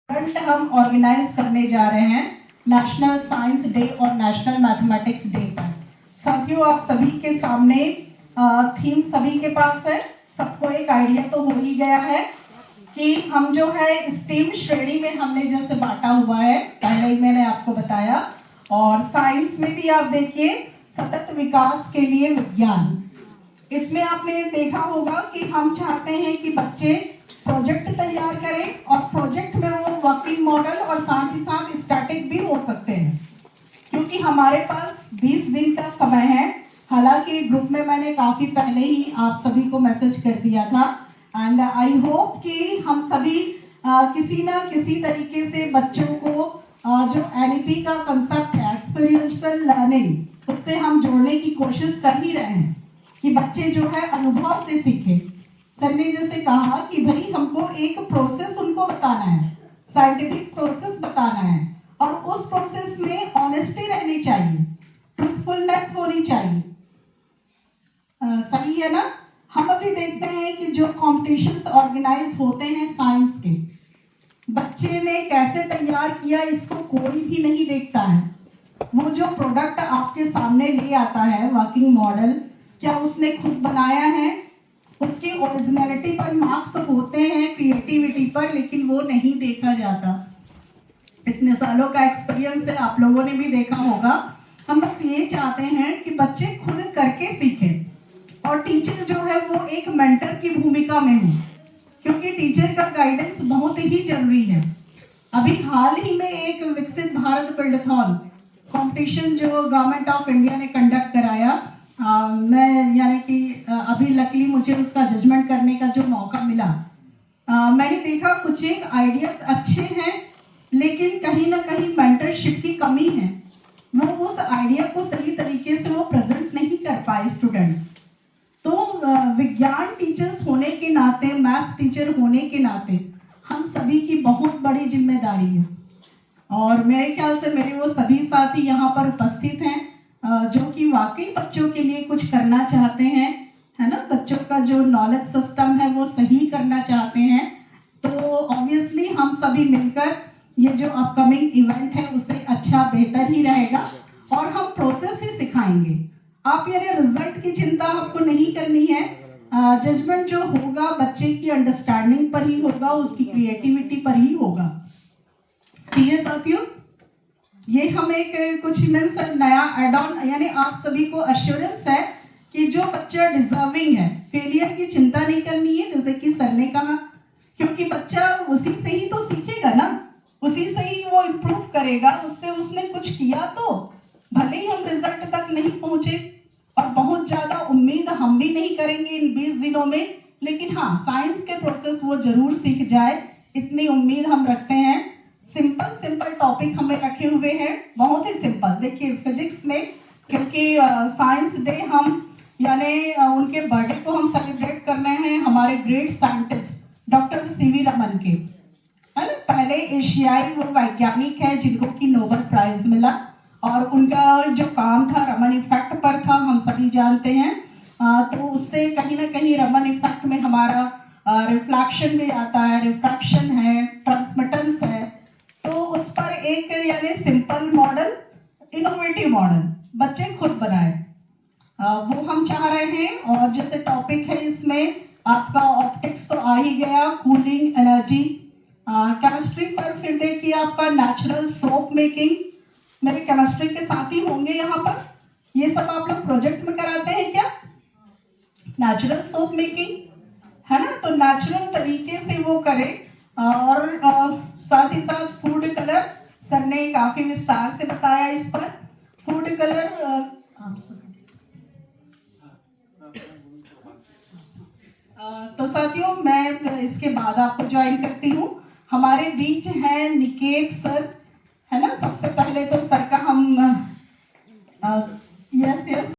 Current हम organise करने जा रहे हैं नेशनल साइंस डे और नेशनल मैथमेटिक्स डे पर। साथियों, आप सभी के सामने थीम सभी के पास है। सबको एक आइडिया तो हो ही गया है कि हम जो है स्टीम श्रेणी में हमने जैसे बांटा हुआ है, पहले ही मैंने आपको बताया। और साइंस में भी आप देखिए सतत विकास के लिए विज्ञान, इसमें आपने देखा होगा कि हम चाहते हैं कि बच्चे प्रोजेक्ट तैयार करें और प्रोजेक्ट में वो वर्किंग मॉडल और साथ ही साथ स्टैटिक भी हो सकते हैं, क्योंकि हमारे पास 20 दिन का समय है। हालांकि ग्रुप में मैंने काफ़ी पहले ही आप सभी को मैसेज कर दिया था एंड आई होप कि हम सभी किसी ना किसी तरीके से बच्चों को जो एनईपी का कंसेप्ट है एक्सपीरियंशियल लर्निंग, उससे हम जोड़ने की कोशिश कर ही रहे हैं कि बच्चे जो है अनुभव से सीखें। सर ने जैसे कहा कि भाई हमको एक प्रोसेस उनको बताना है, साइंटिफिक प्रोसेस बताना है और उस प्रोसेस में ऑनेस्टी रहनी चाहिए, ट्रूथफुलनेस होनी चाहिए। सही है ना? हम अभी देखते हैं कि जो कॉम्पिटिशन्स ऑर्गेनाइज होते हैं साइंस के, बच्चे ने कैसे तैयार किया इसको कोई भी नहीं देखता है। वो जो प्रोडक्ट आपके सामने ले आता है वर्किंग मॉडल, क्या उसने खुद बनाया है? उसकी ओरिजिनलिटी पर मार्क्स होते हैं, क्रिएटिविटी पर, लेकिन वो नहीं देखा जाता। इतने सालों का एक्सपीरियंस है, आप लोगों ने भी देखा होगा। हम बस ये चाहते हैं कि बच्चे खुद करके सीखें और टीचर जो है वो एक मेंटर की भूमिका में हो, क्योंकि टीचर का गाइडेंस बहुत ही जरूरी है। अभी हाल ही में एक विकसित भारत बिल्डथॉन कंपटीशन जो गवर्नमेंट ऑफ इंडिया ने कंडक्ट कराया, मैं यानी कि अभी लकीली मुझे उसका जजमेंट करने का जो मौका मिला, मैंने देखा कुछ एक आइडियाज अच्छे हैं, लेकिन कहीं ना कहीं मेंटरशिप की कमी है। वो उस आइडिया को सही तरीके से वो प्रेजेंट नहीं कर पाए स्टूडेंट। तो विज्ञान टीचर्स होने के नाते, मैथ्स टीचर होने के नाते हम सभी की बहुत बड़ी जिम्मेदारी है। और मेरे ख्याल से मेरे वो सभी साथी यहाँ पर उपस्थित हैं जो कि वाकई बच्चों के लिए कुछ करना चाहते हैं, है ना? बच्चों का जो नॉलेज सिस्टम है वो सही करना चाहते हैं। तो ऑब्वियसली हम सभी मिलकर ये जो अपकमिंग इवेंट है उसे अच्छा बेहतर ही रहेगा और हम प्रोसेस ही सिखाएंगे। आप यानी रिजल्ट की चिंता आपको नहीं करनी है। जजमेंट जो होगा बच्चे की अंडरस्टैंडिंग पर ही होगा, उसकी क्रिएटिविटी पर ही होगा। ठीक है साथियों, ये हम एक कुछ मीन्स नया एड ऑन, यानी आप सभी को अश्योरेंस है कि जो बच्चा डिजर्विंग है, फेलियर की चिंता नहीं करनी है, जैसे कि सर ने कहा, क्योंकि बच्चा उसी से ही तो सीखेगा ना, उसी से ही वो इम्प्रूव करेगा। उससे उसने कुछ किया तो भले ही हम रिजल्ट तक नहीं पहुंचे और बहुत ज्यादा उम्मीद हम भी नहीं करेंगे इन 20 दिनों में, लेकिन हाँ साइंस के प्रोसेस वो जरूर सीख जाए, इतनी उम्मीद हम रखते हैं। सिंपल सिंपल टॉपिक हमें रखे हुए हैं, बहुत ही सिंपल। देखिए फिजिक्स में, क्योंकि साइंस डे हम यानी उनके बर्थडे को हम सेलिब्रेट कर रहे हैं हमारे great scientist doctor CV Raman के, है ना? पहले एशियाई वो वैज्ञानिक है जिनको की नोबेल प्राइज मिला और उनका जो काम था रमन इफेक्ट पर था, हम सभी जानते हैं। तो उससे कहीं ना कहीं रमन इफेक्ट में हमारा रिफ्लेक्शन भी आता है, रिफ्रैक्शन है, ट्रांसमिटेंस है। तो उस पर एक यानी सिंपल मॉडल, इनोवेटिव मॉडल बच्चे खुद बनाए, वो हम चाह रहे हैं। और जैसे टॉपिक है इसमें आपका ऑप्टिक्स तो आ ही गया, कूलिंग, एनर्जी। केमिस्ट्री पर फिर देखिए आपका नेचुरल सोप मेकिंग, मेरे केमिस्ट्री के साथी होंगे यहाँ पर। ये सब आप लोग प्रोजेक्ट में कराते हैं क्या? नेचुरल सोप मेकिंग, है ना? तो नेचुरल तरीके से वो करें। और साथ ही साथ फूड कलर, सर ने काफी विस्तार से बताया इस पर। फूड कलर तो साथियों मैं इसके बाद आपको ज्वाइन करती हूँ। हमारे बीच हैं निकेत सर, है ना? सबसे पहले तो सर का हम यस यस